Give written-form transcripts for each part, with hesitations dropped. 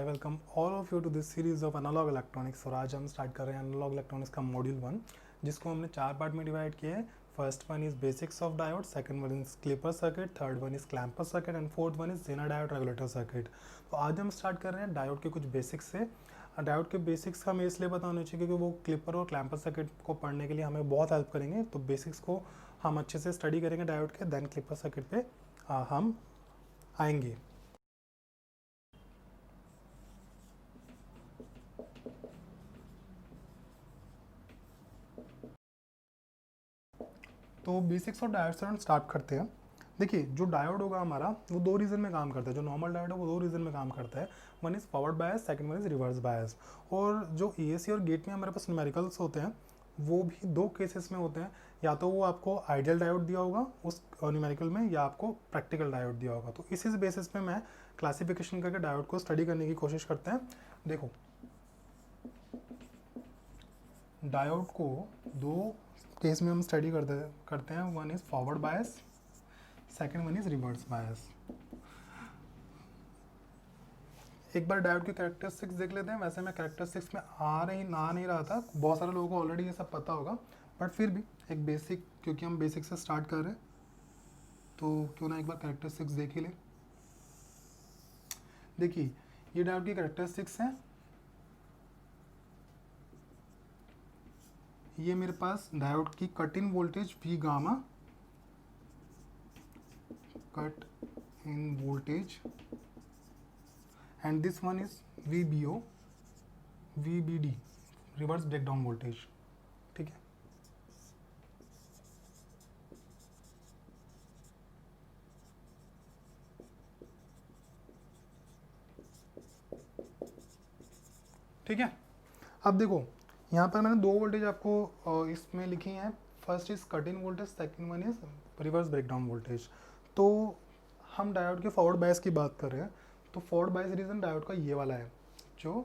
Welcome all of you to this series of analogue electronics. और आज हम start कर रहे हैं एनालॉग इलेक्ट्रॉनिक्स का मॉड्यूल 1, जिसको हमने 4 पार्ट में डिवाइड किया है। First one is basics of diode, second one is clipper circuit, third one is clamper circuit and fourth one is zener diode regulator circuit. तो आज हम स्टार्ट कर रहे हैं डायोड के कुछ बेसिक्स से। डायोड के बेसिक्स हमें इसलिए पता होने चाहिए क्योंकि वो क्लिपर और क्लैंपर सर्किट को पढ़ने के लिए हमें बहुत हेल्प करेंगे। तो बेसिक्स को हम अच्छे से स्टडी करेंगे डायोड के, देन क्लिपर सर्किट पे हम आएंगे। तो बेसिक्स ऑफ डायोड से हम स्टार्ट करते हैं। देखिए, जो डायोड होगा हमारा वो दो रीज़न में काम करता है। जो नॉर्मल डायोड है वो दो रीज़न में काम करता है। One is forward bias, second one is reverse bias. और जो एएसी और गेट में हमारे पास न्यूमेरिकल्स होते हैं वो भी दो केसेस में होते हैं। या तो वो आपको आइडियल डायोड दिया होगा उस न्यूमेरिकल में, या आपको प्रैक्टिकल डायोड दिया होगा। तो इसी बेसिस पे मैं क्लासिफिकेशन करके डायोड को स्टडी करने की कोशिश करते हैं। देखो, डायोड को दो केस में हम स्टडी करते हैं। One is forward bias, second one is reverse bias. एक बार डायोड की कैरेक्टरिस्टिक्स देख लेते हैं। वैसे मैं कैरेक्टरिस्टिक्स में आ नहीं रहा था, बहुत सारे लोगों को ऑलरेडी ये सब पता होगा, बट फिर भी एक बेसिक, क्योंकि हम बेसिक से स्टार्ट कर रहे हैं तो क्यों ना एक बार कैरेक्टरिस्टिक्स देख ही ले। देखिए, ये डायोड की कैरेक्टरिस्टिक्स हैं। ये मेरे पास डायोड की cut in voltage V gamma, cut in voltage, and this one is VBO, VBD, reverse breakdown voltage. ठीक है, ठीक है। अब देखो, यहाँ पर मैंने दो वोल्टेज आपको इसमें लिखी हैं। First is cut in voltage, second one is reverse breakdown voltage. तो हम डायोड के फॉरवर्ड बायस की बात कर रहे हैं। तो फॉरवर्ड बायस रीजन डायोड का ये वाला है जो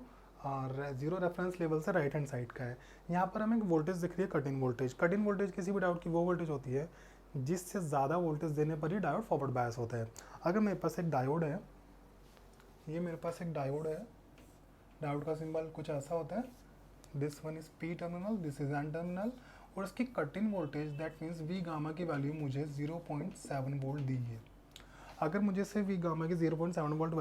जीरो रेफरेंस लेवल से राइट हैंड साइड का है। यहाँ पर हमें एक वोल्टेज दिख रही है, cut in voltage. Cut in voltage किसी भी डायोड की वो वोल्टेज होती है जिससे ज़्यादा वोल्टेज देने पर ही डायोड फॉरवर्ड बायस होता है। अगर मेरे पास एक डायोड है, ये मेरे पास एक डायोड है, डायोड का सिंबल कुछ ऐसा होता है, this one is P terminal, this is N terminal, और इसकी cut in voltage that means V gamma की वैल्यू मुझे 0.7 वोल्ट दी है। अगर मुझे से वी गामा की 0.7 वोल्ट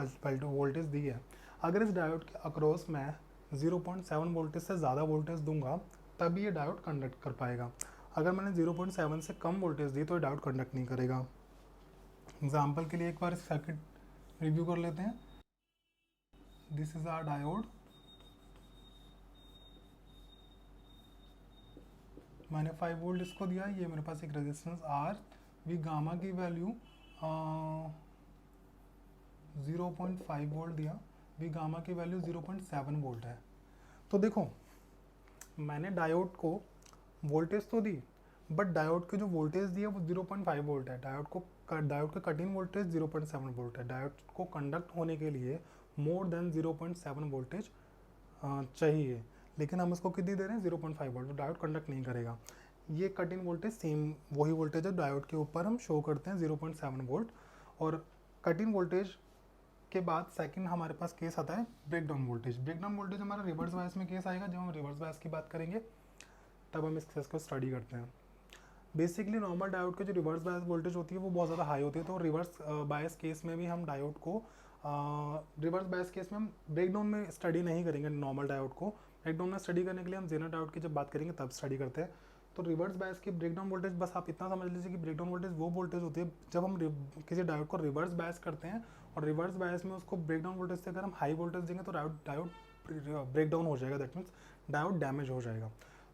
वोल्टेज दी है, अगर इस डायोड के अक्रॉस मैं 0.7 वोल्टेज से ज़्यादा वोल्टेज दूंगा तभी ये डायोड कंडक्ट कर पाएगा। अगर मैंने 0.7 से कम वोल्टेज दी तो ये डायोड कंडक्ट नहीं करेगा। एग्जाम्पल के लिए एक बार सर्किट रिव्यू कर लेते हैं। दिस इज आवर डायोड, मैंने 5 वोल्ट इसको दिया। ये मेरे पास एक रेजिस्टेंस आर, वी गामा की वैल्यू 0.5 वोल्ट दिया, वी गामा की वैल्यू 0.7 वोल्ट है। तो देखो, मैंने डायोड को वोल्टेज तो दी, बट डायोड की जो वोल्टेज दी है वो 0.5 वोल्ट है। डायोड का कट इन वोल्टेज 0.7 वोल्ट है। डायोड को कंडक्ट होने के लिए मोर देन 0.7 वोल्टेज चाहिए, लेकिन हम इसको कितनी दे रहे हैं, 0.5 वोल्ट। तो डायोड कंडक्ट नहीं करेगा। ये कट इन वोल्टेज सेम वही वोल्टेज है डायोड के ऊपर हम शो करते हैं 0.7 वोल्ट। और कट इन वोल्टेज के बाद सेकंड हमारे पास केस आता है ब्रेकडाउन वोल्टेज। ब्रेकडाउन वोल्टेज हमारा रिवर्स बायस में केस आएगा। जब हम रिवर्स बायस की बात करेंगे तब हम इस केस को स्टडी करते हैं। बेसिकली नॉर्मल डायोड के जो रिवर्स बायस वोल्टेज होती है वो बहुत ज़्यादा हाई होती है। तो रिवर्स बायस केस में भी हम डायोड को रिवर्स बायस केस में हम ब्रेकडाउन में स्टडी नहीं करेंगे नॉर्मल डायोड को। ब्रेकडाउन में स्टडी करने के लिए हम जेनर डायोड की जब बात करेंगे तब स्टडी करते हैं। तो रिवर्स बायस की ब्रेकडाउन वोल्टेज, बस आप इतना समझ लीजिए कि ब्रेकडाउन वोल्टेज वो वोल्टेज होती है जब हम किसी डायोड को रिवर्स बायस करते हैं, और रिवर्स बायस में उसको ब्रेकडाउन वोल्टेज से अगर हम हाई वोल्टेज देंगे तो डायोड ब्रेकडाउन हो जाएगा, दैट मीन्स डायोड डैमेज हो जाएगा।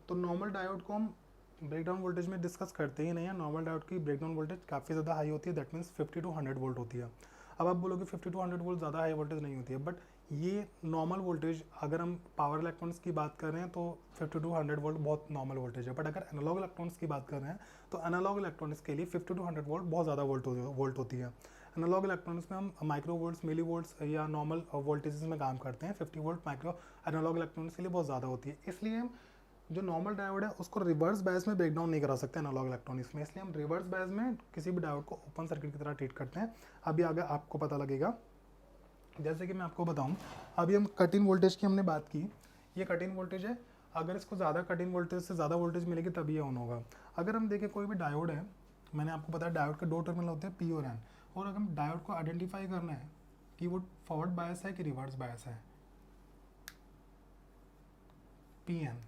तो नॉर्मल डायोड को हम ब्रेकडाउन वोल्टेज में डिस्कस करते ही नहीं है। नॉर्मल डायोड की ब्रेकडाउन वोल्टेज काफ़ी ज़्यादा हाई होती है, दैट मीन्स 50 to 100 वोल्ट होती है। अब आप बोलोगे 50 to 100 वोल्ट ज़्यादा हाई वोल्टेज नहीं होती है, बट ये नॉर्मल वोल्टेज, अगर हम पावर इलेक्ट्रॉनिक्स की बात कर रहे हैं तो 50 to 100 वोल्ट बहुत नॉर्मल वोल्टेज है। बट अगर एनालॉग इलेक्ट्रॉनिक्स की बात कर रहे हैं तो एनालॉग इलेक्ट्रॉनिक्स के लिए 50 to 100 वोल्ट बहुत ज़्यादा वोल्ट होती है। एनालॉग इलेक्ट्रॉनिक्स में हम माइक्रो वोल्ट्स, मिली वोल्ट्स या नॉर्मल वोल्टेजेस में काम करते हैं। 50 वोल्ट माइक्रो एनालॉग इलेक्ट्रॉनिक्स के लिए बहुत ज़्यादा होती है। इसलिए हम जो नॉर्मल डायोड है उसको रिवर्स बायस में ब्रेकडाउन नहीं करा सकते एनालॉग इलेक्ट्रॉनिक्स में, इसलिए हम रिवर्स बायस में किसी भी डायोड को ओपन सर्किट की तरह ट्रीट करते हैं। अभी आगे आपको पता लगेगा जैसे कि मैं आपको बताऊं, अभी हम कट इन वोल्टेज की हमने बात की, ये कट इन वोल्टेज है, अगर इसको ज़्यादा कट इन वोल्टेज से ज़्यादा वोल्टेज मिलेगी तभी ये ऑन होगा। अगर हम देखें कोई भी डायोड है, मैंने आपको बताया डायोड के दो टर्मिनल होते हैं, पी और एन, और अगर हम डायोड को आइडेंटिफाई करना है कि वो फॉरवर्ड बायस है कि रिवर्स बायस है, पी एन,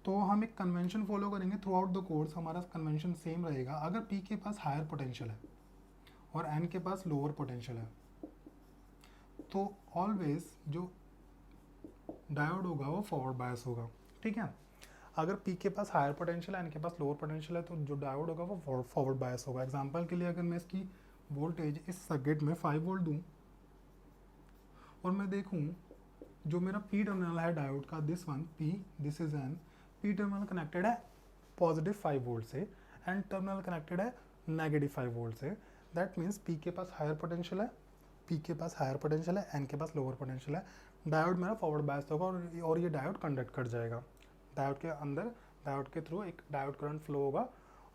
तो हम एक कन्वेंशन फॉलो करेंगे थ्रू आउट द कोर्स, हमारा कन्वेंशन सेम रहेगा। अगर पी के पास हायर पोटेंशियल है और एन के पास लोअर पोटेंशियल है, तो ऑलवेज जो डायोड होगा वो फॉरवर्ड बायस होगा, ठीक है। अगर पी के पास हायर पोटेंशियल है, एन के पास लोअर पोटेंशियल है, तो जो डायोड होगा वो फॉरवर्ड बायस होगा। एग्जांपल के लिए अगर मैं इसकी वोल्टेज इस सर्किट में 5 वोल्ट दूं और मैं देखूं जो मेरा पी टर्मिनल है डायोड का, this one P, this is N, P terminal connected है पॉजिटिव 5 वोल्ट से, एन टर्मिनल कनेक्टेड है नेगेटिव 5 वोल्ट से। दैट मीन्स पी के पास हायर पोटेंशियल है, पी के पास हायर पोटेंशियल है, एन के पास लोअर पोटेंशियल है, डायोड मेरा फॉरवर्ड बायस होगा और ये डायोड कंडक्ट कर जाएगा। डायोड के अंदर, डायोड के थ्रू एक डायोड करंट फ्लो होगा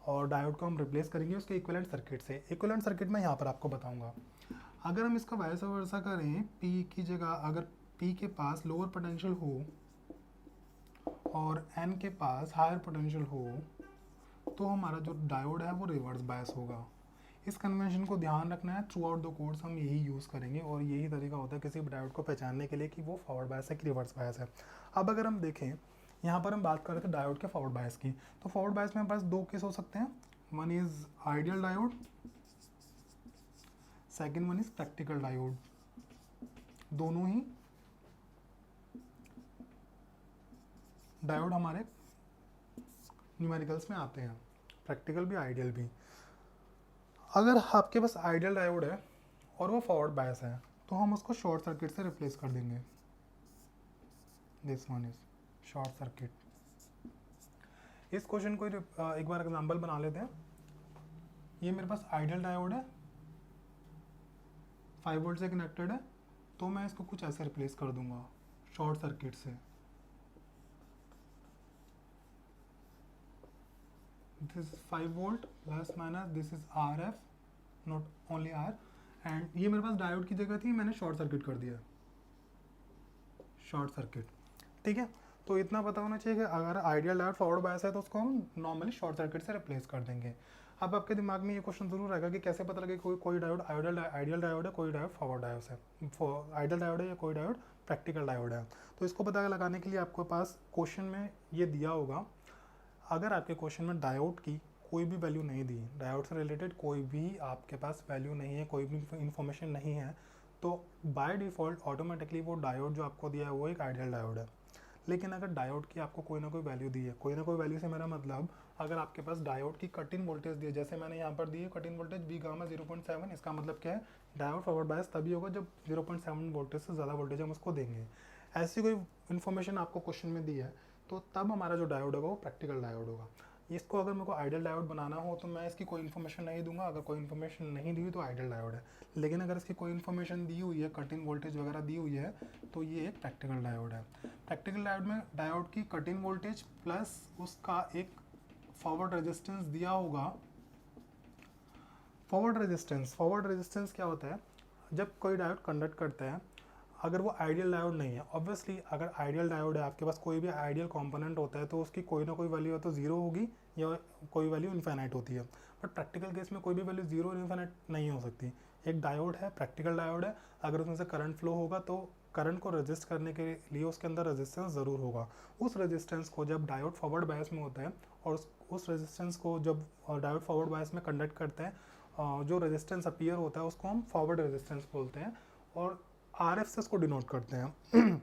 और डायोड को हम रिप्लेस करेंगे उसके इक्विवेलेंट सर्किट से। इक्विवेलेंट सर्किट मैं यहाँ पर आपको बताऊंगा। अगर हम इसका वाइस वर्सा करें, पी की जगह अगर पी के पास लोअर पोटेंशियल हो और एन के पास हायर पोटेंशियल हो, तो हमारा जो डायोड है वो रिवर्स बायस होगा। इस कन्वेंशन को ध्यान रखना है, थ्रू आउट द कोर्स हम यही यूज़ करेंगे और यही तरीका होता है किसी भी डायोड को पहचानने के लिए कि वो फॉरवर्ड बायस है कि रिवर्स बायस है। अब अगर हम देखें, यहाँ पर हम बात कर रहे थे डायोड के फॉरवर्ड बायस की, तो फॉरवर्ड बायस में हमारे पास दो केस हो सकते हैं, one is ideal diode, second one is practical diode. दोनों ही डायोड हमारे न्यूमेरिकल्स में आते हैं, प्रैक्टिकल भी आइडियल भी। अगर आपके पास आइडियल डायोड है और वो फॉरवर्ड बायस है, तो हम उसको शॉर्ट सर्किट से रिप्लेस कर देंगे। This one is short circuit. इस क्वेश्चन को एक बार एग्जांपल बना लेते हैं। ये मेरे पास आइडियल डायोड है, 5 वोल्ट से कनेक्टेड है, तो मैं इसको कुछ ऐसे रिप्लेस कर दूंगा शॉर्ट सर्किट से। This 5 volt plus minus, this is R F, not only R, and ये मेरे पास डायोड की जगह थी, मैंने शॉर्ट सर्किट कर दिया, शॉर्ट सर्किट, ठीक है। तो इतना पता होना चाहिए कि अगर आइडियल डायोड फॉरवर्ड बायस है तो उसको हम नॉर्मली शॉर्ट सर्किट से रिप्लेस कर देंगे। अब आपके दिमाग में ये क्वेश्चन जरूर रहेगा कि कैसे पता लगे कोई डायोड आइडियल डायोड है, कोई डायोड फॉरवर्ड डायोड है, आइडियल डायोड है या कोई डायोड प्रैक्टिकल डायोड है। तो इसको पता लगाने के लिए आपके पास क्वेश्चन में ये दिया होगा। अगर आपके क्वेश्चन में डायोड की कोई भी वैल्यू नहीं दी, डायोड से रिलेटेड कोई भी आपके पास वैल्यू नहीं है, कोई भी इंफॉर्मेशन नहीं है, तो बाय डिफ़ॉल्ट ऑटोमेटिकली वो डायोड जो आपको दिया है वो एक आइडियल डायोड है। लेकिन अगर डायोड की आपको कोई ना कोई वैल्यू दी है, कोई ना कोई वैल्यू से मेरा मतलब अगर आपके पास डायोड की कट इन वोल्टेज दी है, जैसे मैंने यहाँ पर दी है cut in voltage B gamma 0.7, इसका मतलब क्या है, डायोड फॉरवर्ड बायस तभी होगा जब 0.7 वोल्टेज से ज़्यादा वोल्टेज हम उसको देंगे। ऐसी कोई इन्फॉर्मेशन आपको क्वेश्चन में दी है, तो तब हमारा जो डायोड होगा वो प्रैक्टिकल डायोड होगा। इसको अगर मेरे को आइडियल डायोड बनाना हो तो मैं इसकी कोई इन्फॉर्मेशन नहीं दूंगा, अगर कोई इन्फॉर्मेशन नहीं दी हुई तो आइडियल डायोड है। लेकिन अगर इसकी कोई इन्फॉर्मेशन दी हुई है, कट इन वोल्टेज वगैरह दी हुई है, तो ये एक प्रैक्टिकल डायोड है। प्रैक्टिकल डायोड में डायोड की कट इन वोल्टेज प्लस उसका एक फॉरवर्ड रेजिस्टेंस दिया होगा। फॉरवर्ड रेजिस्टेंस क्या होता है, जब कोई डायोड कंडक्ट करता है, अगर वो आइडियल डायोड नहीं है, ऑब्वियसली अगर आइडियल डायोड है, आपके पास कोई भी आइडियल कंपोनेंट होता है तो उसकी कोई ना कोई वैल्यू तो जीरो होगी या कोई वैल्यू इन्फाइनाइट होती है। बट प्रैक्टिकल केस में कोई भी वैल्यू जीरो और इन्फाइनाइट नहीं हो सकती। एक डायोड है, प्रैक्टिकल डायोड है, अगर उसमें से करंट फ्लो होगा तो करंट को रजिस्ट करने के लिए उसके अंदर रेजिस्टेंस ज़रूर होगा। उस रेजिस्टेंस को जब डायोड फॉरवर्ड बायस में होता है और उस रेजिस्टेंस को जब डायोड फॉरवर्ड बायस में कंडक्ट करते हैं, जो रेजिस्टेंस अपीयर होता है उसको हम फॉरवर्ड रेजिस्टेंस बोलते हैं और आर एफ से उसको डिनोट करते हैं।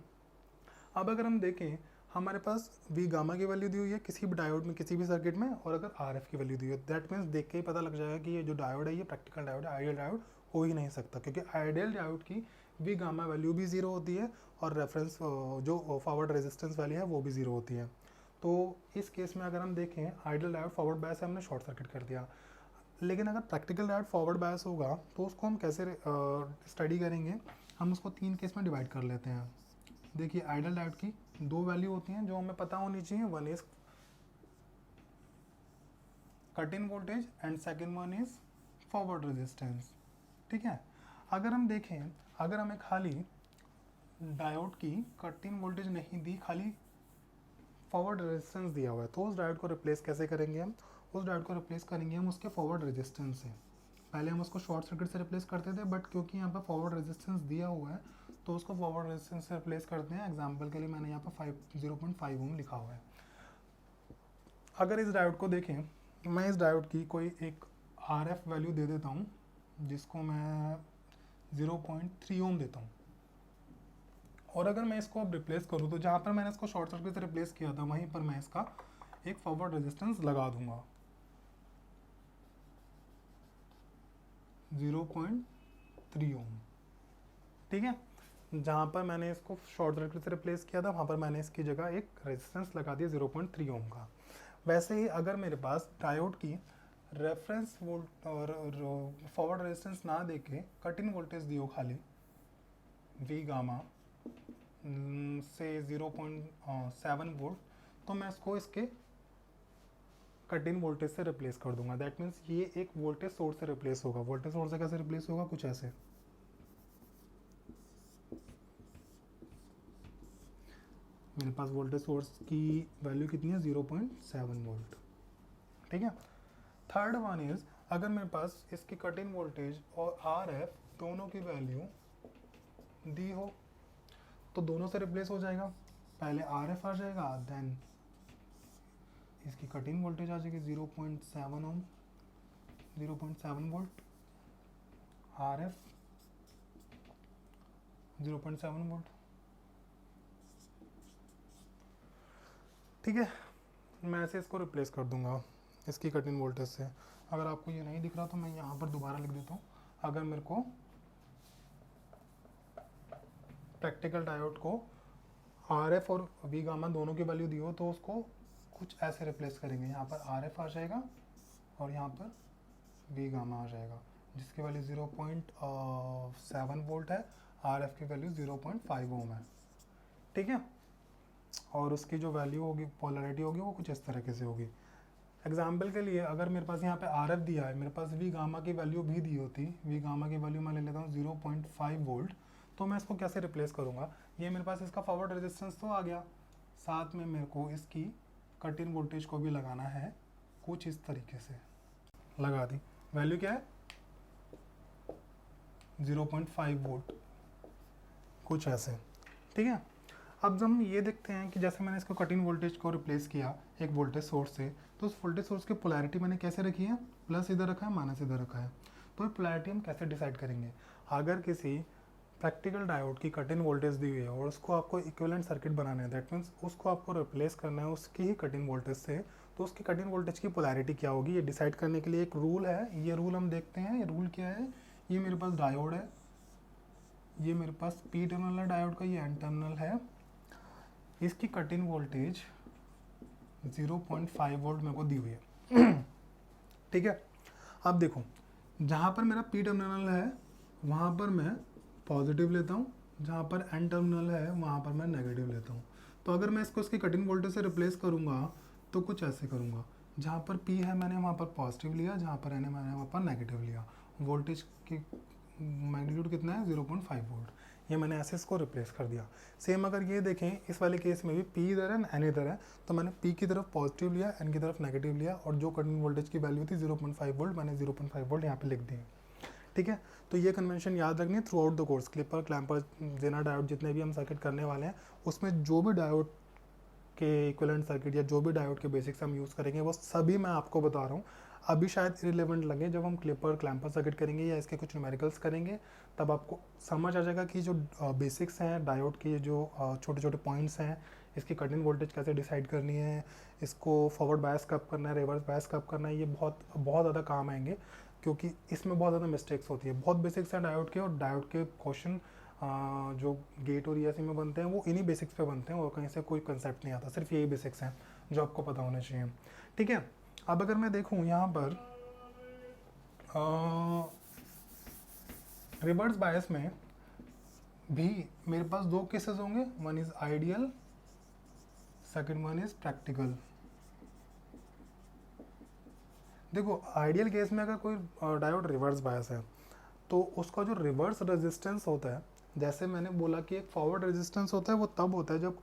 अब अगर हम देखें, हमारे पास वी गामा की वैल्यू दी हुई है किसी भी डायोड में, किसी भी सर्किट में, और अगर आर एफ की वैल्यू दी हुई है, दैट मीन्स देख के ही पता लग जाएगा कि ये जो डायोड है ये प्रैक्टिकल डायोड है, आइडियल डायोड हो ही नहीं सकता, क्योंकि आइडियल डायोड की वी गामा वैल्यू भी जीरो होती है और रेफरेंस जो फॉरवर्ड रेजिस्टेंस वैल्यू है वो भी जीरो होती है। तो इस केस में अगर हम देखें, आइडियल डायोड फॉरवर्ड बायस है, हमने शॉर्ट सर्किट कर दिया। लेकिन अगर प्रैक्टिकल डायोड फॉरवर्ड बायस होगा तो उसको हम कैसे स्टडी करेंगे, हम उसको 3 केस में डिवाइड कर लेते हैं। देखिए, आइडियल डायोड की 2 वैल्यू होती हैं जो हमें पता होनी चाहिए, one is cut in voltage and second one is forward resistance, ठीक है। अगर हम देखें, अगर हमें खाली डायोड की कट इन वोल्टेज नहीं दी, खाली फॉरवर्ड रेजिस्टेंस दिया हुआ है, तो उस डायोड को रिप्लेस कैसे करेंगे हम? उस डायोड को रिप्लेस करेंगे हम उसके फॉरवर्ड रेजिस्टेंस से। पहले हम उसको शॉर्ट सर्किट से रिप्लेस करते थे, बट क्योंकि यहाँ पर फॉरवर्ड रेजिस्टेंस दिया हुआ है तो उसको फॉरवर्ड रेजिस्टेंस से रिप्लेस करते हैं। एग्जाम्पल के लिए मैंने यहाँ पर 0.5 ओम लिखा हुआ है। अगर इस डायोड को देखें, मैं इस डायोड की कोई एक RF वैल्यू दे देता हूँ, जिसको मैं 0.3 ओम देता हूँ, और अगर मैं इसको अब रिप्लेस करूँ तो जहाँ पर मैंने इसको शॉर्ट सर्किट से रिप्लेस किया था वहीं पर मैं इसका एक फॉरवर्ड रेजिस्टेंस लगा दूंगा 0.3 ओम। ठीक है, जहाँ पर मैंने इसको शॉर्ट सर्किट से रिप्लेस किया था वहाँ पर मैंने इसकी जगह एक रेजिस्टेंस लगा दिया 0.3 ओम का। वैसे ही अगर मेरे पास डायोड की रेफरेंस वोल्ट और फॉरवर्ड रेजिस्टेंस ना देके कट इन वोल्टेज दियो खाली वी गामा से 0.7 वोल्ट, तो मैं इसको इसके कट इन वोल्टेज से रिप्लेस कर दूंगा। दैट मीन्स ये एक वोल्टेज सोर्स से रिप्लेस होगा। वोल्टेज सोर्स से कैसे रिप्लेस होगा? कुछ ऐसे। मेरे पास वोल्टेज सोर्स की वैल्यू कितनी है? 0.7 वोल्ट। ठीक है। थर्ड वन इज, अगर मेरे पास इसकी कट इन वोल्टेज और RF दोनों की वैल्यू दी हो तो दोनों से रिप्लेस हो जाएगा। पहले RF आ जाएगा, देन इसकी कट इन वोल्टेज आ जाएगी 0.7 ओम, 0.7 वोल्ट, RF 0.7 वोल्ट। ठीक है, मैं ऐसे इसको रिप्लेस कर दूंगा इसकी कट इन वोल्टेज से। अगर आपको ये नहीं दिख रहा तो मैं यहाँ पर दोबारा लिख देता हूँ। अगर मेरे को प्रैक्टिकल डायोड को RF और वी गामा दोनों की वैल्यू दी हो तो उसको कुछ ऐसे रिप्लेस करेंगे। यहाँ पर RF आ जाएगा और यहाँ पर वी गामा आ जाएगा, जिसकी वैल्यू 0.7 वोल्ट है, RF की वैल्यू 0.5 ओम है। ठीक है, और उसकी जो वैल्यू होगी, पोलैरिटी होगी, वो कुछ इस तरीके से होगी। एग्जाम्पल के लिए अगर मेरे पास यहाँ पे RF दिया है, मेरे पास वी गामा की वैल्यू भी दी होती, वी गामा की वैल्यू मैं ले लेता हूँ 0.5 वोल्ट, तो मैं इसको कैसे रिप्लेस करूँगा? ये मेरे पास इसका फॉरवर्ड रेजिस्टेंस तो आ गया, साथ में मेरे को इसकी कट इन वोल्टेज को भी लगाना है कुछ इस तरीके से। लगा दी, वैल्यू क्या है? 0.5 वोल्ट, कुछ ऐसे। ठीक है, अब हम ये देखते हैं कि जैसे मैंने इसको कट इन वोल्टेज को रिप्लेस किया एक वोल्टेज सोर्स से, तो उस वोल्टेज सोर्स की पोलैरिटी मैंने कैसे रखी है? प्लस इधर रखा है, माइनस इधर रखा है। तो ये पोलैरिटी हम कैसे डिसाइड करेंगे? अगर किसी प्रैक्टिकल डायोड की कट इन वोल्टेज दी हुई है और उसको आपको इक्विवेलेंट सर्किट बनाना है, दैट मीन्स उसको आपको रिप्लेस करना है उसकी ही कट इन वोल्टेज से, तो उसकी कट इन वोल्टेज की पोलैरिटी क्या होगी ये डिसाइड करने के लिए एक रूल है। ये रूल हम देखते हैं। ये रूल क्या है? ये मेरे पास डायोड है, ये मेरे पास पी टर्मिनल है डायोड का, ये एन टर्मिनल है, इसकी कट इन वोल्टेज 0.5 वोल्ट मेरे को दी हुई है। ठीक है, अब देखो, जहाँ पर मेरा पी टर्मिनल है वहाँ पर मैं पॉजिटिव लेता हूँ, जहाँ पर एन टर्मिनल है वहाँ पर मैं नेगेटिव लेता हूँ। तो अगर मैं इसको इसकी कट इन वोल्टेज से रिप्लेस करूँगा तो कुछ ऐसे करूँगा, जहाँ पर पी है मैंने वहाँ पर पॉजिटिव लिया, जहाँ पर एन है मैंने वहाँ पर नेगेटिव लिया। वोल्टेज की मैग्नीट्यूड कितना है? 0.5 वोल्ट। ये मैंने ऐसे इसको रिप्लेस कर दिया। सेम अगर ये देखें इस वाले केस में भी पी इधर है एन इधर है, तो मैंने पी की तरफ पॉजिटिव लिया, एन की तरफ नेगेटिव लिया, और जो कट इन वोल्टेज की वैल्यू थी 0.5 वोल्ट, मैंने 0.5 वोल्ट यहाँ पे लिख दी। ठीक है, तो ये कन्वेंशन याद रखनी है throughout the course. Clipper, clamper, zener diode जितने भी हम सर्किट करने वाले हैं, उसमें जो भी डायोड के इक्विवेलेंट सर्किट या जो भी डायोड के बेसिक्स हम यूज़ करेंगे वो सभी मैं आपको बता रहा हूँ। अभी शायद इरिलेवेंट लगे, जब हम क्लिपर, क्लैम्पर सर्किट करेंगे या इसके कुछ न्यूमेरिकल्स करेंगे तब आपको समझ आ जाएगा कि जो बेसिक्स हैं डायोड के, जो छोटे छोटे पॉइंट्स हैं, इसकी कट इन वोल्टेज कैसे डिसाइड करनी है, इसको फॉरवर्ड बायस कब करना है, रिवर्स बायस कब करना है, ये बहुत बहुत ज़्यादा काम आएंगे क्योंकि इसमें बहुत ज़्यादा मिस्टेक्स होती है। बहुत बेसिक्स हैं डायोड के, और डायोड के क्वेश्चन जो गेट और ईएससी में बनते हैं वो इन्हीं बेसिक्स पे बनते हैं, और कहीं से कोई कंसेप्ट नहीं आता, सिर्फ यही बेसिक्स हैं जो आपको पता होने चाहिए। ठीक है, अब अगर मैं देखूँ यहाँ पर रिवर्स बायस में भी मेरे पास दो केसेस होंगे, one is ideal, second one is practical. देखो आइडियल केस में अगर कोई डायोड रिवर्स बायस है तो उसका जो रिवर्स रेजिस्टेंस होता है, जैसे मैंने बोला कि एक फॉरवर्ड रेजिस्टेंस होता है, वो तब होता है जब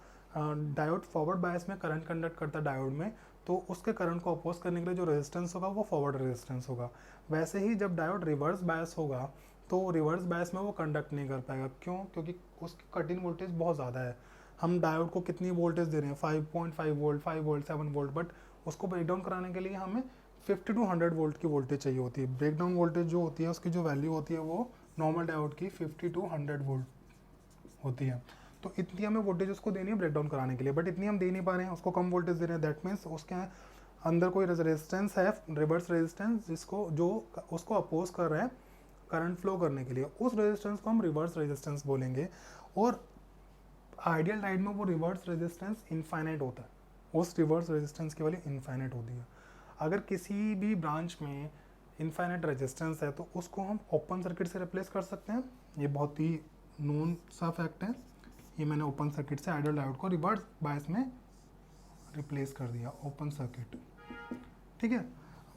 डायोड फॉरवर्ड बायस में करंट कंडक्ट करता है डायोड में, तो उसके करंट को अपोज करने के लिए जो रेजिस्टेंस होगा वो फॉरवर्ड रेजिस्टेंस होगा। वैसे ही जब डायोड रिवर्स बायस होगा तो रिवर्स बायस में वो कंडक्ट नहीं कर पाएगा। क्यों? क्योंकि उसकी कट इन वोल्टेज बहुत ज़्यादा है। हम डायोड को कितनी वोल्टेज दे रहे हैं, 5.5 वोल्ट, 5 वोल्ट, 7 वोल्ट, बट उसको ब्रेक डाउन कराने के लिए हमें 50 टू 100 वोल्ट की वोल्टेज चाहिए होती है। ब्रेक डाउन वोल्टेज जो होती है उसकी जो वैल्यू होती है वो नॉर्मल डायोड की 50 टू 100 वोल्ट होती है। तो इतनी हमें वोल्टेज उसको देनी है ब्रेक डाउन कराने के लिए, बट इतनी हम दे नहीं पा रहे हैं, उसको कम वोल्टेज दे रहे हैं। दैट मीन्स उसके अंदर कोई रेजिस्टेंस है, रिवर्स रेजिस्टेंस, जिसको जो उसको अपोज कर रहे हैं करंट फ्लो करने के लिए। उस रेजिस्टेंस को हम रिवर्स रेजिस्टेंस बोलेंगे। और आइडियल टाइड में वो रिवर्स रेजिस्टेंस इनफाइनाइट होता है, उस रिवर्स रेजिस्टेंस की वैल्यू इनफाइनाइट होती है। अगर किसी भी ब्रांच में इनफाइनाइट रेजिस्टेंस है तो उसको हम ओपन सर्किट से रिप्लेस कर सकते हैं। ये बहुत ही नोन सा फैक्ट है। ये मैंने ओपन सर्किट से आइडियल डायोड को रिवर्स बायस में रिप्लेस कर दिया, ओपन सर्किट। ठीक है।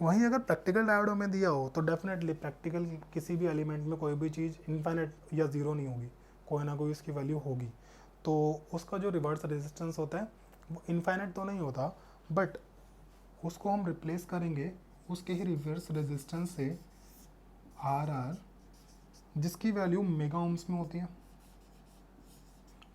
वहीं अगर प्रैक्टिकल डायोड में दिया हो तो डेफिनेटली प्रैक्टिकल किसी भी एलिमेंट में कोई भी चीज़ इनफाइनाइट या ज़ीरो नहीं होगी, कोई ना कोई इसकी वैल्यू होगी। तो उसका जो रिवर्स रेजिस्टेंस होता है वो इनफाइनाइट तो नहीं होता, बट उसको हम रिप्लेस करेंगे उसके ही रिवर्स रेजिस्टेंस से, आर, जिसकी वैल्यू मेगा ओम्स में होती है।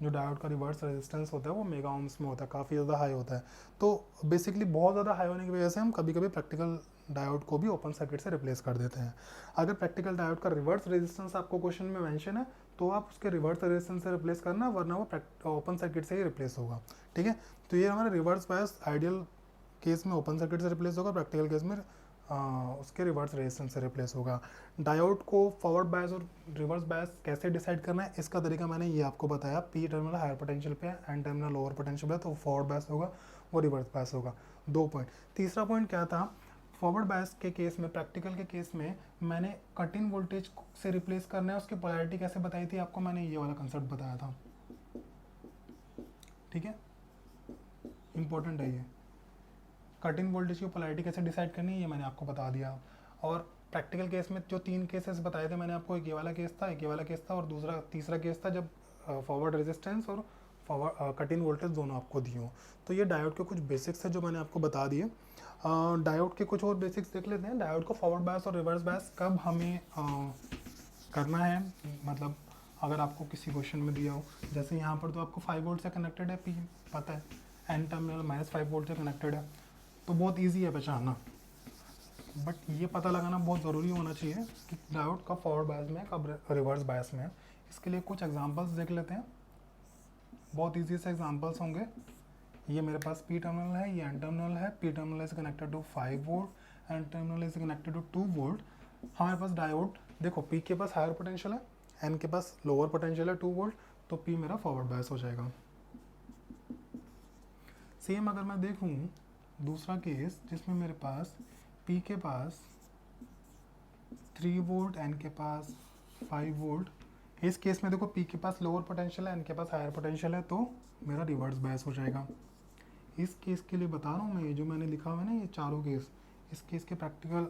जो डायोड का रिवर्स रेजिस्टेंस होता है वो मेगा ओम्स में होता है, काफ़ी ज़्यादा हाई होता है। तो बेसिकली बहुत ज़्यादा हाई होने की वजह से हम कभी कभी प्रैक्टिकल डायोड को भी ओपन सर्किट से रिप्लेस कर देते हैं। अगर प्रैक्टिकल डायोड का रिवर्स रेजिस्टेंस आपको क्वेश्चन में मेंशन है तो आप उसके रिवर्स रेजिस्टेंस से रिप्लेस करना, वरना वो ओपन सर्किट से ही रिप्लेस होगा। ठीक है। तो ये हमारा रिवर्स बायस आइडियल केस में ओपन सर्किट से रिप्लेस होगा, प्रैक्टिकल केस में उसके रिवर्स रेजिस्टेंस से रिप्लेस होगा। डायोड को फॉरवर्ड बायस और रिवर्स बायस कैसे डिसाइड करना है, इसका तरीका मैंने ये आपको बताया। पी टर्मिनल हायर पोटेंशियल पे है, एन टर्मिनल लोअर पोटेंशियल पे, तो फॉरवर्ड बायस होगा, वो रिवर्स बायस होगा। 2 पॉइंट। तीसरा पॉइंट क्या था, फॉरवर्ड बायस के केस में, प्रैक्टिकल के केस में मैंने कट इन वोल्टेज से रिप्लेस करना है, उसकी पोलैरिटी कैसे बताई थी आपको, मैंने ये वाला कंसेप्ट बताया था। ठीक है, इंपॉर्टेंट है ये। कट इन वोल्टेज की पोलैरिटी कैसे डिसाइड करनी है ये मैंने आपको बता दिया। और प्रैक्टिकल केस में जो 3 केसेस बताए थे मैंने आपको, एक ये वाला केस था, एक ये वाला केस था, और तीसरा केस था जब फॉरवर्ड रेजिस्टेंस और फॉरवर्ड कट इन वोल्टेज दोनों आपको दिए हों। तो ये डायोड के कुछ बेसिक्स है जो मैंने आपको बता दिए। डायोड के कुछ और बेसिक्स देख लेते हैं। डायोड को फॉरवर्ड बायस और रिवर्स बायस कब हमें करना है, मतलब अगर आपको किसी क्वेश्चन में दिया हो, जैसे यहाँ पर तो आपको 5 वोल्ट से कनेक्टेड है, पी पता है, एन टर्मिनल -5 वोल्ट से कनेक्टेड है, तो बहुत ईजी है पहचानना। बट ये पता लगाना बहुत ज़रूरी होना चाहिए कि डायोड कब फॉरवर्ड बायस में है, कब रिवर्स बायस में है। इसके लिए कुछ एग्जांपल्स देख लेते हैं, बहुत ईजी से एग्जांपल्स होंगे। ये मेरे पास पी टर्मिनल है, ये एन टर्मिनल है। P terminal is connected to 5 volt, N terminal is connected to 2 volt. हमारे पास डायोड देखो, पी के पास हायर पोटेंशियल है, एन के पास लोअर पोटेंशियल है 2 वोल्ट, तो पी मेरा फॉरवर्ड बायस हो जाएगा। सेम अगर मैं देखूँ दूसरा केस जिसमें मेरे पास P के पास 3 वोल्ट, N के पास 5 वोल्ट, इस केस में देखो P के पास लोअर पोटेंशियल है, N के पास हायर पोटेंशियल है, तो मेरा रिवर्स बायस हो जाएगा। इस केस के लिए बता रहा हूँ मैं, ये जो मैंने लिखा हुआ है ना, ये चारों केस, इस केस के प्रैक्टिकल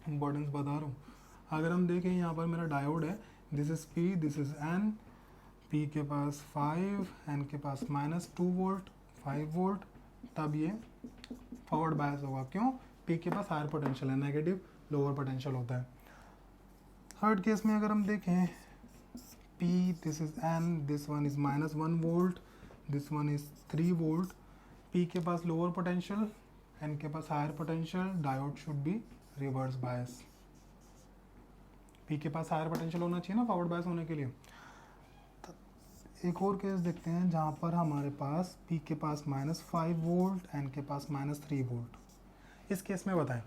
इम्पोर्टेंस बता रहा हूँ। अगर हम देखें यहाँ पर मेरा डायोड है, this is P, this is N, P के पास 5, N के पास -2 वोल्ट, 5 वोल्ट, तब ये फॉरवर्ड बायस होगा। क्यों? P के पास हायर पोटेंशियल है, नेगेटिव लोअर पोटेंशियल होता है। थर्ड केस में अगर हम देखें, P, this is N, this one is -1 volt, this one is 3 volt, P के पास लोअर पोटेंशियल, N के पास higher potential, diode should be reverse bias. P के पास हायर पोटेंशियल होना चाहिए ना फॉरवर्ड बायस होने के लिए। एक और केस देखते हैं जहाँ पर हमारे पास P के पास -5 वोल्ट, N के पास -3 वोल्ट। इस केस में बताएं,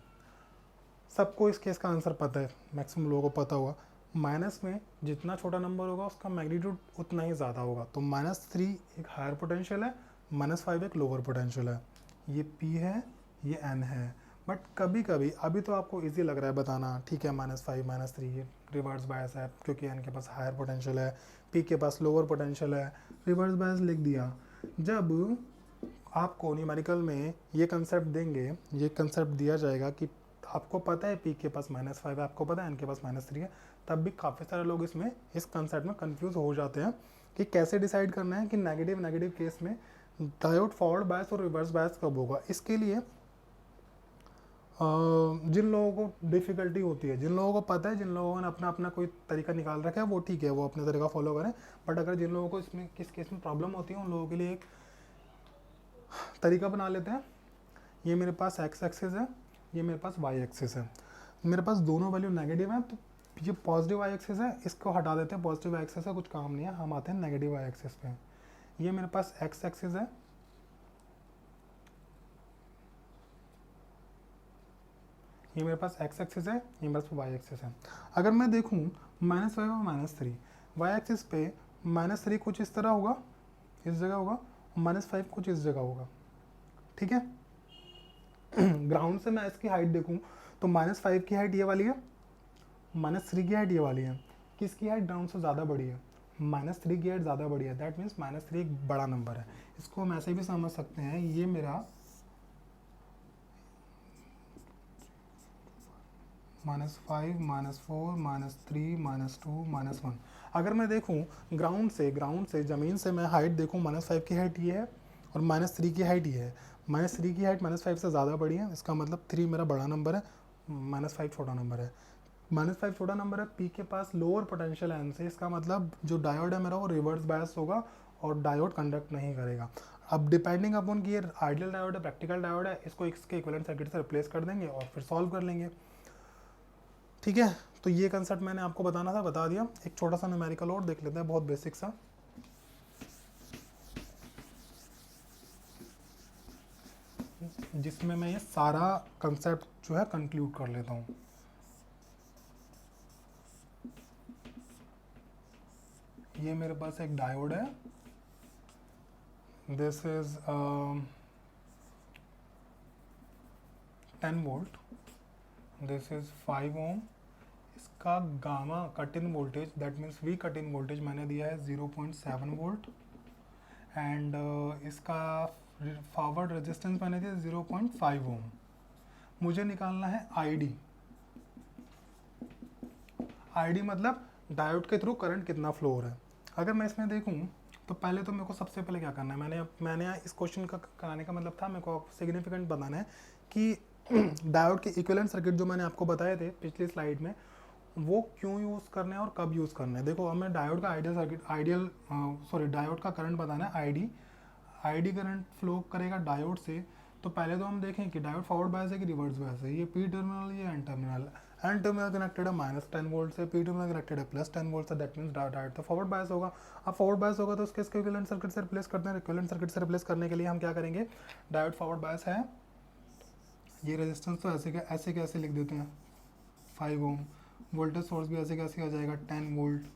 सबको इस केस का आंसर पता है, मैक्सिमम लोगों को पता होगा। माइनस में जितना छोटा नंबर होगा उसका मैग्नीट्यूड उतना ही ज़्यादा होगा। तो -3 एक हायर पोटेंशियल है, -5 एक लोअर पोटेंशियल है। ये P है, ये N है। बट कभी कभी, अभी तो आपको इजी लग रहा है बताना, ठीक है, -5 -3 ये रिवर्स बायस है क्योंकि N के पास हायर पोटेंशियल है, P के पास लोअर पोटेंशियल है, रिवर्स बायस लिख दिया। जब आपको न्यूमेरिकल में ये कंसेप्ट देंगे, ये कंसेप्ट दिया जाएगा कि आपको पता है पी के पास -5 है, आपको पता है एन के पास -3 है, तब भी काफ़ी सारे लोग इसमें इस कंसेप्ट में कंफ्यूज हो जाते हैं कि कैसे डिसाइड करना है कि नेगेटिव केस में डायोड फॉरवर्ड बायस और रिवर्स बायस कब होगा। इसके लिए जिन लोगों को डिफ़िकल्टी होती है, जिन लोगों को पता है, जिन लोगों ने अपना अपना कोई तरीका निकाल रखा है, वो ठीक है, वो अपने तरीका फॉलो करें। बट अगर जिन लोगों को इसमें किस केस में प्रॉब्लम होती है, उन लोगों के लिए एक तरीका बना लेते हैं। ये मेरे पास एक्स एक्सिस है, ये मेरे पास वाई एक्सिस है, मेरे पास दोनों वैल्यू नेगेटिव है, तो ये पॉजिटिव वाई एक्सिस है, इसको हटा देते हैं, पॉजिटिव वाई एक्सिस है, कुछ काम नहीं है, हम आते हैं नेगेटिव वाई एक्सिस पे। ये मेरे पास एक्स एक्सिस है, ये मेरे पास एक्स एक्सिस है, ये मेरे पास वाई एक्सिस है। अगर मैं देखूँ -5 और -3, वाई एक्सिस पे -3 कुछ इस तरह होगा, इस जगह होगा, -5 कुछ इस जगह होगा, ठीक है। ग्राउंड से मैं इसकी हाइट देखूँ तो -5 की हाइट ये वाली है, -3 की हाइट ये वाली है। किसकी हाइट ग्राउंड से ज़्यादा बड़ी है? -3 की हाइट ज़्यादा बड़ी है, दैट मीन्स -3 एक बड़ा नंबर है। इसको हम ऐसे भी समझ सकते हैं, ये मेरा -5, -4, -3, -2, -1। अगर मैं देखूं ग्राउंड से ज़मीन से मैं हाइट देखूं, -5 की हाइट ये है और -3 की हाइट ये है। -3 की हाइट -5 से ज़्यादा बड़ी है, इसका मतलब 3 मेरा बड़ा नंबर है, -5 छोटा नंबर है। -5 छोटा नंबर है, पी के पास लोअर पोटेंशियल है एन से, इसका मतलब जो डायोड है मेरा वो रिवर्स बायस होगा और डायोड कंडक्ट नहीं करेगा। अब डिपेंडिंग अपॉन कि ये आइडियल डायोड है, प्रैक्टिकल डायोड है, इसको इसके इक्विवेलेंट सर्किट से रिप्लेस कर देंगे और फिर सॉल्व कर लेंगे, ठीक है। तो ये कंसेप्ट मैंने आपको बताना था, बता दिया। एक छोटा सा न्यूमेरिकल और देख लेते हैं, बहुत बेसिक सा। जिसमें मैं ये सारा कंसेप्ट जो है कंक्लूड कर लेता हूँ। ये मेरे पास एक डायोड है, this is 10 volt, this is 5 ohm. इसका gamma cut in voltage, that means V cut in voltage मैंने दिया है 0.7 वोल्ट एंड इसका फॉरवर्ड रेजिस्टेंस मैंने दिया 0.5 ओम। मुझे निकालना है आईडी। आईडी मतलब डायोड के थ्रू करंट कितना फ्लो हो रहा है। अगर मैं इसमें देखूं तो पहले तो मेरे को सबसे पहले क्या करना है, मैंने इस क्वेश्चन का कराने का मतलब था मेरे को सिग्निफिकेंट बताना है कि डायोड के इक्विवेलेंट सर्किट जो मैंने आपको बताए थे पिछली स्लाइड में, वो क्यों यूज़ करना है और कब यूज़ करना है। देखो हमें डायोड का डायोड का करंट बताना है आईडी करंट फ्लो करेगा डायोड से। तो पहले तो हम देखें कि डायोड फॉरवर्ड बायस है कि रिवर्स बायस है। ये पी टर्मिनल, ये N terminal. N terminal connected है -10 वोल्ट से, पी टर्मिनल कनेक्टेड है +10 वोल्ट से, दैट मीन्स डायोड तो फॉरवर्ड बायस होगा। अब फॉरवर्ड बायस होगा तो उसके इक्विवेलेंट सर्किट से रिप्लेस करते हैं। इक्विवेलेंट सर्किट से रिप्लेस करने के लिए हम क्या करेंगे, डायोड फॉरवर्ड बायस है, ये रेजिस्टेंस तो ऐसे कैसे लिख देते हैं 5 ओम, वोल्टेज सोर्स भी ऐसे कैसे आ जाएगा 10 वोल्ट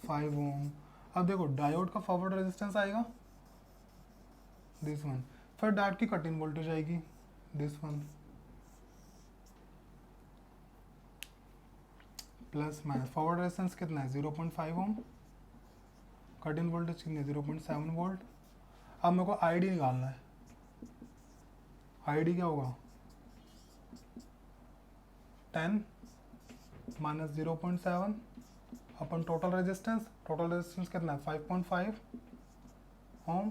5 ओम। अब देखो डायोड का फॉरवर्ड रेजिस्टेंस आएगा दिस वन, फिर डायोड की कट इन वोल्टेज आएगी this one, plus minus forward resistance कितना है 0.5 ओम, कट इन वोल्टेज कितनी है 0.7 वोल्ट। अब मेरे को आईडी निकालना है, आईडी क्या होगा 10 माइनस 0.7 अपन टोटल रेजिस्टेंस कितना है 5.5 ओम,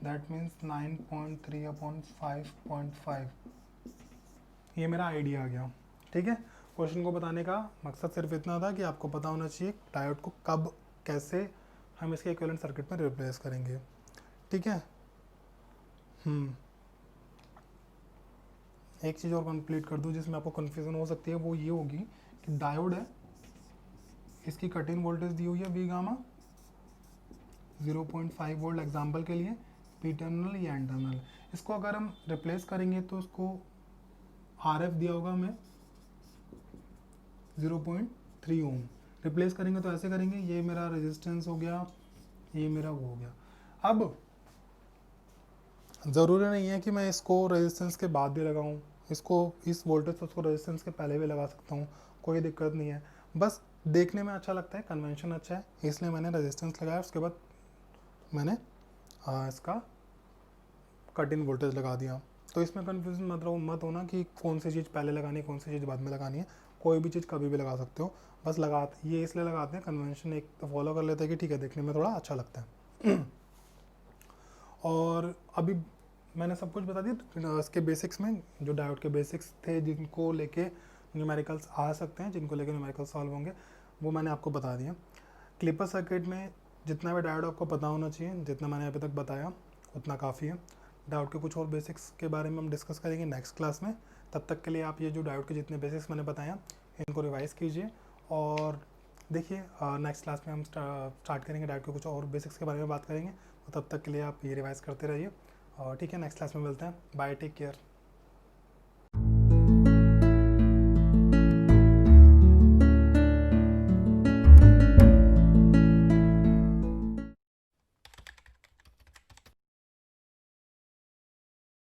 दैट मीन्स 9.3 अपॉन 5.5। ये मेरा आईडी आ गया, ठीक है। क्वेश्चन को बताने का मकसद सिर्फ इतना था कि आपको पता होना चाहिए डायोड को कब कैसे हम इसके इक्विवेलेंट सर्किट में रिप्लेस करेंगे, ठीक है। एक चीज़ और कंप्लीट कर दूँ जिसमें आपको कन्फ्यूज़न हो सकती है, वो ये होगी कि डायोड है, इसकी कट इन वोल्टेज दी हुई है वी गामा 0.5 वोल्ट एग्जाम्पल के लिए, पी टर्मिनल या एन टर्मिनल। इसको अगर हम रिप्लेस करेंगे तो उसको RF दिया होगा हमें 0.3 ओम। रिप्लेस करेंगे तो ऐसे करेंगे, ये मेरा रेजिस्टेंस हो गया, ये मेरा वो हो गया। अब ज़रूरी नहीं है कि मैं इसको रेजिस्टेंस के बाद भी लगाऊं, इसको इस वोल्टेज उसको रेजिस्टेंस के पहले भी लगा सकता हूं, कोई दिक्कत नहीं है। बस देखने में अच्छा लगता है, कन्वेंशन अच्छा है, इसलिए मैंने रेजिस्टेंस लगाया। उसके बाद मैंने इसका कट इन वोल्टेज लगा दिया। तो इसमें कन्फ्यूजन मत होना कि कौन सी चीज़ पहले लगानी है, कौन सी चीज़ बाद में लगानी है। कोई भी चीज़ कभी भी लगा सकते हो, बस ये इसलिए लगाते हैं, कन्वेंशन एक तो फॉलो कर लेते हैं कि ठीक है देखने में थोड़ा अच्छा लगता है। और अभी मैंने सब कुछ बता दिया इसके बेसिक्स में, जो डायोड के बेसिक्स थे जिनको लेके न्यूमेरिकल्स आ सकते हैं, जिनको लेके न्यूमेरिकल्स सॉल्व होंगे, वो मैंने आपको बता दिया। क्लिपर सर्किट में जितना भी डायोड आपको पता होना चाहिए, जितना मैंने अभी तक बताया उतना काफ़ी है। डायोड के कुछ और बेसिक्स के बारे में हम डिस्कस करेंगे नेक्स्ट क्लास में। तब तक के लिए आप ये जो डायोड के जितने बेसिक्स मैंने बताया इनको रिवाइज कीजिए और देखिए नेक्स्ट क्लास में हम स्टार्ट करेंगे डायोड के कुछ और बेसिक्स के बारे में बात करेंगे। तो तब तक के लिए आप ये रिवाइज करते रहिए और ठीक है, नेक्स्ट क्लास में मिलते हैं। Bye, take care.